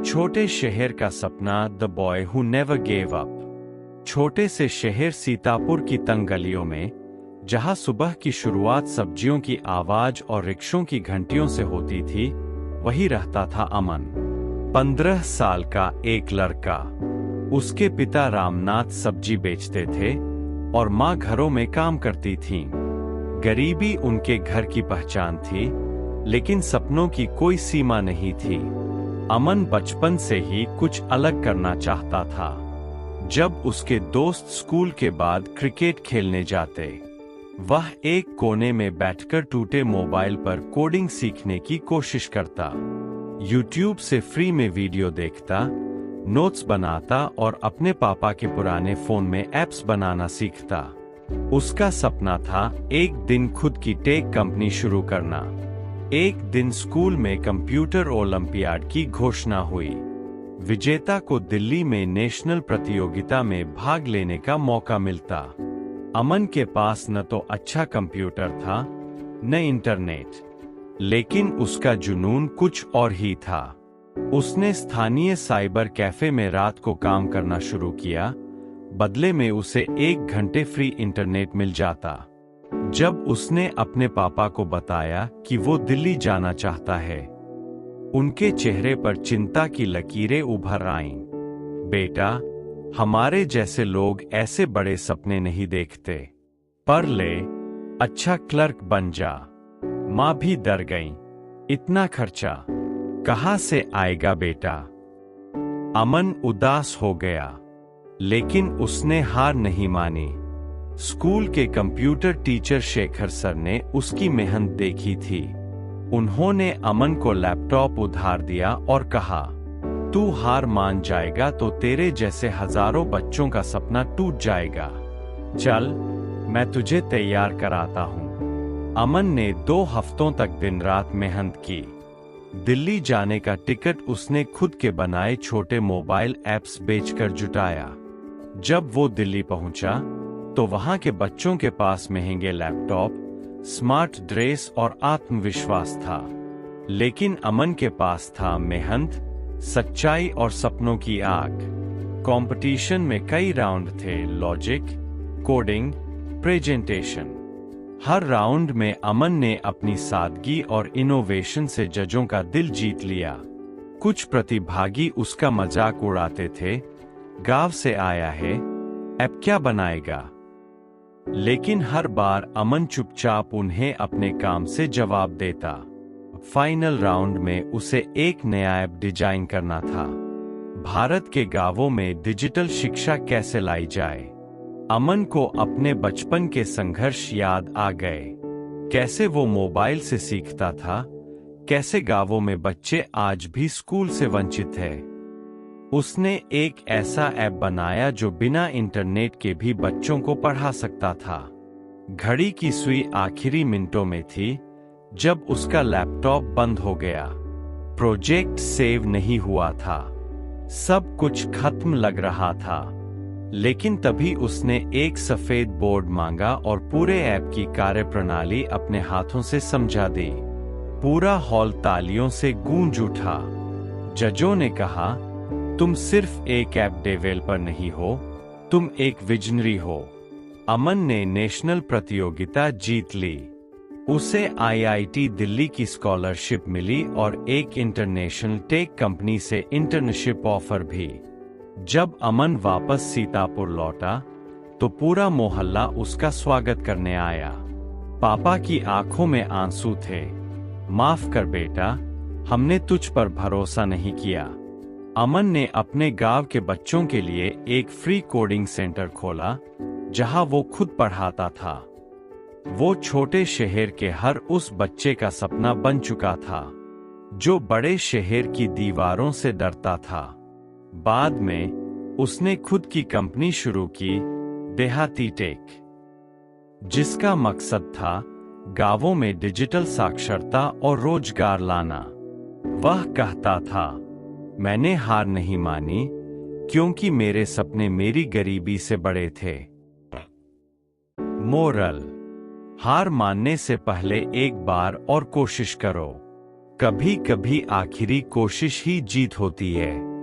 छोटे शहर का सपना, the boy who never gave up. छोटे से शहर सीतापुर की तंग गलियों में, जहां सुबह की शुरुआत सब्जियों की आवाज और रिक्शों की घंटियों से होती थी, वही रहता था अमन। 15 साल का एक लड़का। उसके पिता रामनाथ सब्जी बेचते थे और माँ घरों में काम करती थीं। गरीबी उनके घर की पहचान थी, लेकिन सपनों की कोई सीमा नहीं थी। अमन बचपन से ही कुछ अलग करना चाहता था। जब उसके दोस्त स्कूल के बाद क्रिकेट खेलने जाते, वह एक कोने में बैठकर टूटे मोबाइल पर कोडिंग सीखने की कोशिश करता। यूट्यूब से फ्री में वीडियो देखता, नोट्स बनाता और अपने पापा के पुराने फोन में ऐप्स बनाना सीखता। उसका सपना था एक दिन खुद की टेक कंपनी शुरू करना। एक दिन स्कूल में कंप्यूटर ओलंपियाड की घोषणा हुई। विजेता को दिल्ली में नेशनल प्रतियोगिता में भाग लेने का मौका मिलता। अमन के पास न तो अच्छा कंप्यूटर था, न इंटरनेट, लेकिन उसका जुनून कुछ और ही था। उसने स्थानीय साइबर कैफे में रात को काम करना शुरू किया। बदले में उसे 1 घंटे फ्री इंटरनेट मिल जाता। जब उसने अपने पापा को बताया कि वो दिल्ली जाना चाहता है, उनके चेहरे पर चिंता की लकीरें उभर आईं। बेटा, हमारे जैसे लोग ऐसे बड़े सपने नहीं देखते। पढ़ ले, अच्छा क्लर्क बन जा। माँ भी डर गई। इतना खर्चा कहाँ से आएगा बेटा? अमन उदास हो गया, लेकिन उसने हार नहीं मानी। स्कूल के कंप्यूटर टीचर शेखर सर ने उसकी मेहनत देखी थी। उन्होंने अमन को लैपटॉप उधार दिया और कहा, तू हार मान जाएगा तो तेरे जैसे हजारों बच्चों का सपना टूट जाएगा। चल, मैं तुझे तैयार कराता हूँ। अमन ने 2 हफ्तों तक दिन रात मेहनत की। दिल्ली जाने का टिकट उसने खुद के बनाए छोटे मोबाइल ऐप्स बेचकर जुटाया। जब वो दिल्ली पहुंचा, तो वहां के बच्चों के पास महंगे लैपटॉप, स्मार्ट ड्रेस और आत्मविश्वास था। लेकिन अमन के पास था मेहनत, सच्चाई और सपनों की आग। कंपटीशन में कई राउंड थे, लॉजिक, कोडिंग, प्रेजेंटेशन। हर राउंड में अमन ने अपनी सादगी और इनोवेशन से जजों का दिल जीत लिया। कुछ प्रतिभागी उसका मजाक उड़ाते थे, गांव से आया है, अब क्या बनाएगा? लेकिन हर बार अमन चुपचाप उन्हें अपने काम से जवाब देता। फाइनल राउंड में उसे एक नया ऐप डिजाइन करना था। भारत के गांवों में डिजिटल शिक्षा कैसे लाई जाए। अमन को अपने बचपन के संघर्ष याद आ गए। कैसे वो मोबाइल से सीखता था, कैसे गांवों में बच्चे आज भी स्कूल से वंचित हैं। उसने एक ऐसा ऐप बनाया जो बिना इंटरनेट के भी बच्चों को पढ़ा सकता था। घड़ी की सुई आखिरी मिनटों में थी जब उसका लैपटॉप बंद हो गया। प्रोजेक्ट सेव नहीं हुआ था। सब कुछ खत्म लग रहा था। लेकिन तभी उसने एक सफेद बोर्ड मांगा और पूरे ऐप की कार्यप्रणाली अपने हाथों से समझा दी। पूरा हॉल तालियों से गूंज उठा। जजों ने कहा, तुम सिर्फ एक ऐप डेवलपर नहीं हो, तुम एक विजनरी हो। अमन ने नेशनल प्रतियोगिता जीत ली। उसे आईआईटी दिल्ली की स्कॉलरशिप मिली और एक इंटरनेशनल टेक कंपनी से इंटर्नशिप ऑफर भी। जब अमन वापस सीतापुर लौटा, तो पूरा मोहल्ला उसका स्वागत करने आया। पापा की आंखों में आंसू थे। माफ कर बेटा, हमने तुझ पर भरोसा नहीं किया। अमन ने अपने गांव के बच्चों के लिए एक फ्री कोडिंग सेंटर खोला, जहां वो खुद पढ़ाता था। वो छोटे शहर के हर उस बच्चे का सपना बन चुका था, जो बड़े शहर की दीवारों से डरता था। बाद में उसने खुद की कंपनी शुरू की, देहाती टेक, जिसका मकसद था गांवों में डिजिटल साक्षरता और रोजगार लाना। वह कहता था, मैंने हार नहीं मानी, क्योंकि मेरे सपने मेरी गरीबी से बड़े थे। मोरल: हार मानने से पहले एक बार और कोशिश करो। कभी कभी आखिरी कोशिश ही जीत होती है।